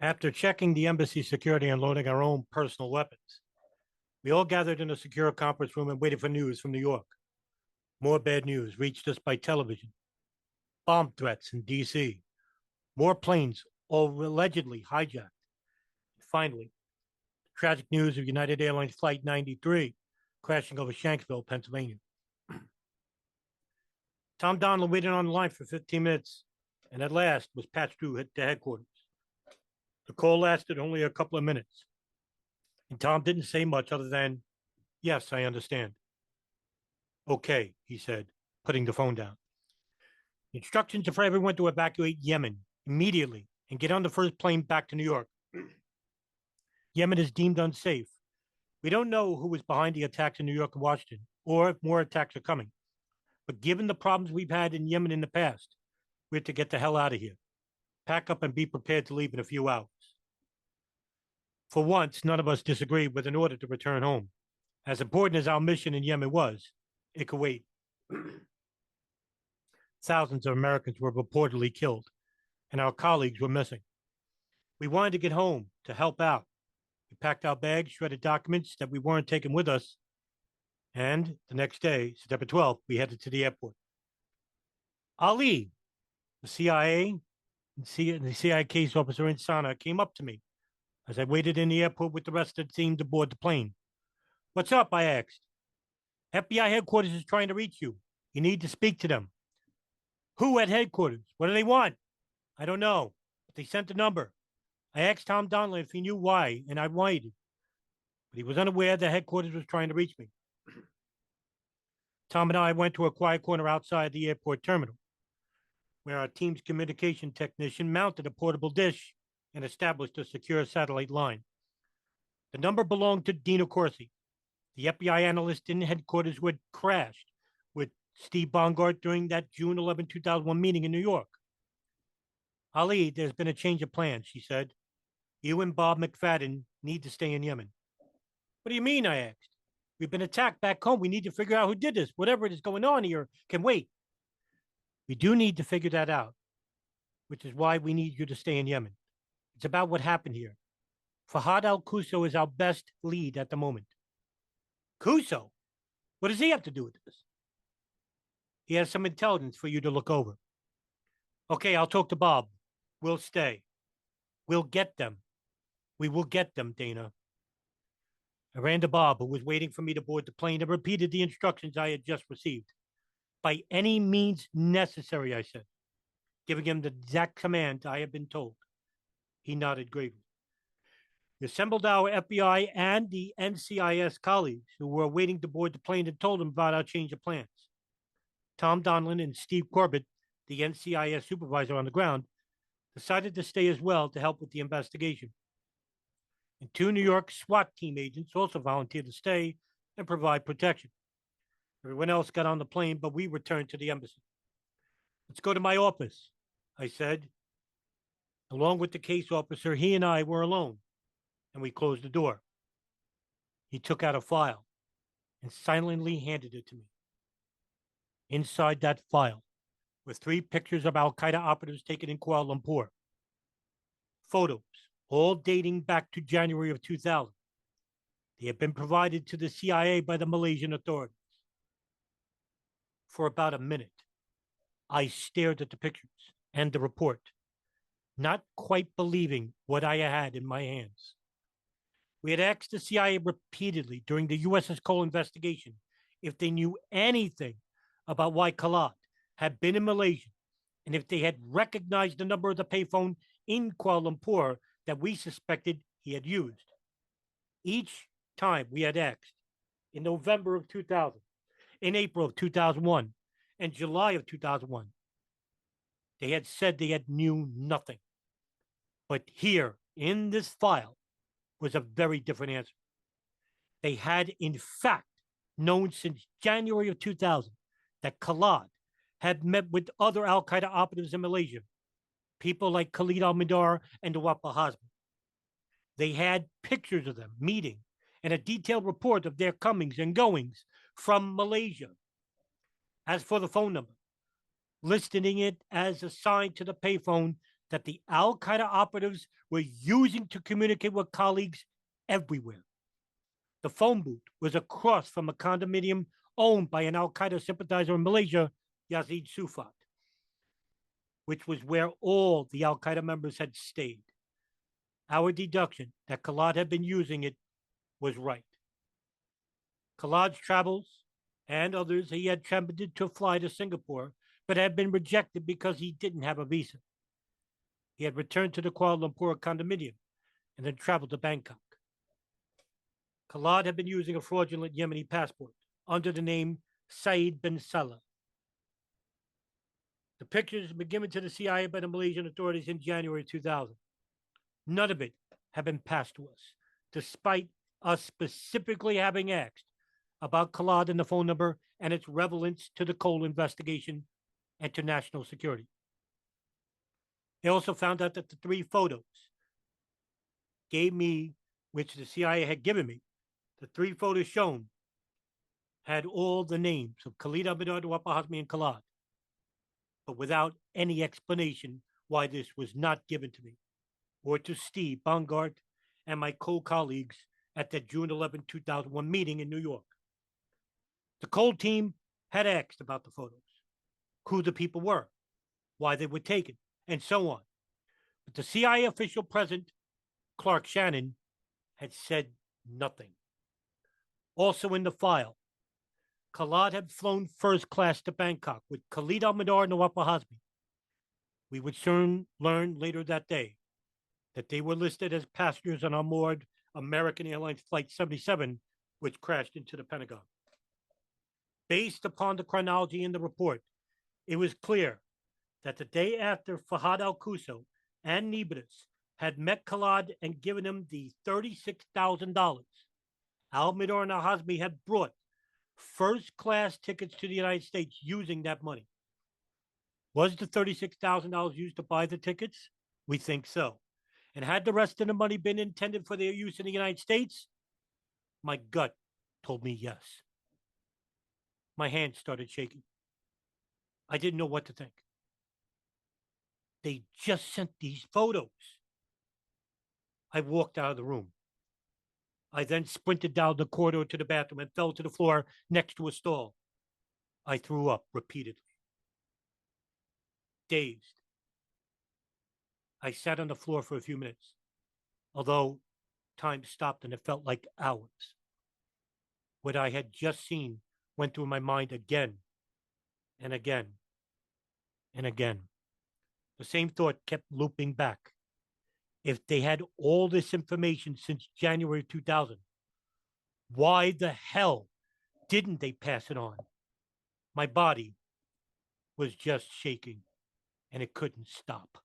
After checking the embassy security and loading our own personal weapons, we all gathered in a secure conference room and waited for news from New York. More bad news reached us by television. Bomb threats in D.C. More planes, all allegedly hijacked. Finally, tragic news of United Airlines Flight 93 crashing over Shanksville, Pennsylvania. Tom Donlan waited on the line for 15 minutes and at last was patched through to headquarters. The call lasted only a couple of minutes, and Tom didn't say much other than, "Yes, I understand." "Okay," he said, putting the phone down. The instructions are for everyone to evacuate Yemen immediately and get on the first plane back to New York. Yemen is deemed unsafe. We don't know who was behind the attacks in New York and Washington, or if more attacks are coming. But given the problems we've had in Yemen in the past, we have to get the hell out of here. Pack up and be prepared to leave in a few hours. For once, none of us disagreed with an order to return home. As important as our mission in Yemen was, it could wait. Thousands of Americans were reportedly killed, and our colleagues were missing. We wanted to get home to help out. We packed our bags, shredded documents that we weren't taking with us, and the next day, September 12th, we headed to the airport. Ali, the CIA and the CIA case officer in Sana, came up to me as I waited in the airport with the rest of the team to board the plane. "What's up?" I asked. "FBI headquarters is trying to reach you. You need to speak to them." "Who at headquarters? What do they want?" "I don't know, but they sent a number." I asked Tom Donlan if he knew why, and I waited, but he was unaware that headquarters was trying to reach me. Tom and I went to a quiet corner outside the airport terminal, where our team's communication technician mounted a portable dish and established a secure satellite line. The number belonged to Dina Corsi, the FBI analyst in headquarters who had crashed with Steve Bongart during that June 11, 2001 meeting in New York. "Ali, there's been a change of plans," she said. "You and Bob McFadden need to stay in Yemen." "What do you mean?" I asked. "We've been attacked back home. We need to figure out who did this. Whatever is going on here can wait." "We do need to figure that out, which is why we need you to stay in Yemen. It's about what happened here. Fahad al-Qusso is our best lead at the moment." "Qusso? What does he have to do with this?" "He has some intelligence for you to look over." "Okay, I'll talk to Bob. We'll stay. We'll get them. We will get them, Dana." I ran to Bob, who was waiting for me to board the plane, and repeated the instructions I had just received. "By any means necessary," I said, giving him the exact command I had been told. He nodded gravely. We assembled our FBI and the NCIS colleagues who were waiting to board the plane and told them about our change of plans. Tom Donlan and Steve Corbett, the NCIS supervisor on the ground, decided to stay as well to help with the investigation. And 2 New York SWAT team agents also volunteered to stay and provide protection. Everyone else got on the plane, but we returned to the embassy. "Let's go to my office," I said. Along with the case officer, he and I were alone, and we closed the door. He took out a file and silently handed it to me. Inside that file were 3 pictures of al-Qaeda operatives taken in Kuala Lumpur. Photos, all dating back to January of 2000. They had been provided to the CIA by the Malaysian authorities. For about a minute, I stared at the pictures and the report, not quite believing what I had in my hands. We had asked the CIA repeatedly during the USS Cole investigation if they knew anything about why Khalid had been in Malaysia and if they had recognized the number of the payphone in Kuala Lumpur that we suspected he had used. Each time we had asked, in November of 2000, in April of 2001, and July of 2001, they had said they had knew nothing. But here, in this file, was a very different answer. They had, in fact, known since January of 2000 that Khalid had met with other al-Qaeda operatives in Malaysia, people like Khalid al-Mihdhar and Nawaf al-Hazmi. They had pictures of them meeting and a detailed report of their comings and goings from Malaysia. As for the phone number, listing it as assigned to the payphone that the al-Qaeda operatives were using to communicate with colleagues everywhere. The phone booth was across from a condominium owned by an al-Qaeda sympathizer in Malaysia, Yazid Soufan, which was where all the al-Qaeda members had stayed. Our deduction that Khalid had been using it was right. Khalid's travels and others, he had attempted to fly to Singapore, but had been rejected because he didn't have a visa. He had returned to the Kuala Lumpur condominium and then traveled to Bangkok. Khalid had been using a fraudulent Yemeni passport under the name Saeed bin Salah. The pictures had been given to the CIA by the Malaysian authorities in January 2000. None of it had been passed to us, despite us specifically having asked about Khalid and the phone number and its relevance to the Cole investigation and to national security. They also found out that the 3 photos gave me, which the CIA had given me, the 3 photos shown had all the names of Khalid Al-Mihdhar, Nawaf Hazmi, and Khalid, but without any explanation why this was not given to me or to Steve Bongard and my co-colleagues at the June 11, 2001 meeting in New York. The Cole team had asked about the photos, who the people were, why they were taken, and so on. But the CIA official present, Clark Shannon, had said nothing. Also in the file, Khalid had flown first class to Bangkok with Khalid Al-Mihdhar and Nawaf Hazmi. We would soon learn later that day that they were listed as passengers on onboard American Airlines Flight 77, which crashed into the Pentagon. Based upon the chronology in the report, it was clear that the day after Fahad Al-Quso and Nibras had met Khalid and given him the $36,000, Al-Mihdhar and Al-Hazmi had brought first-class tickets to the United States using that money. Was the $36,000 used to buy the tickets? We think so. And had the rest of the money been intended for their use in the United States? My gut told me yes. My hands started shaking. I didn't know what to think. They just sent these photos. I walked out of the room. I then sprinted down the corridor to the bathroom and fell to the floor next to a stall. I threw up repeatedly. Dazed. I sat on the floor for a few minutes, although time stopped and it felt like hours. What I had just seen went through my mind again and again and again. The same thought kept looping back. If they had all this information since January 2000, why the hell didn't they pass it on? My body was just shaking, and it couldn't stop.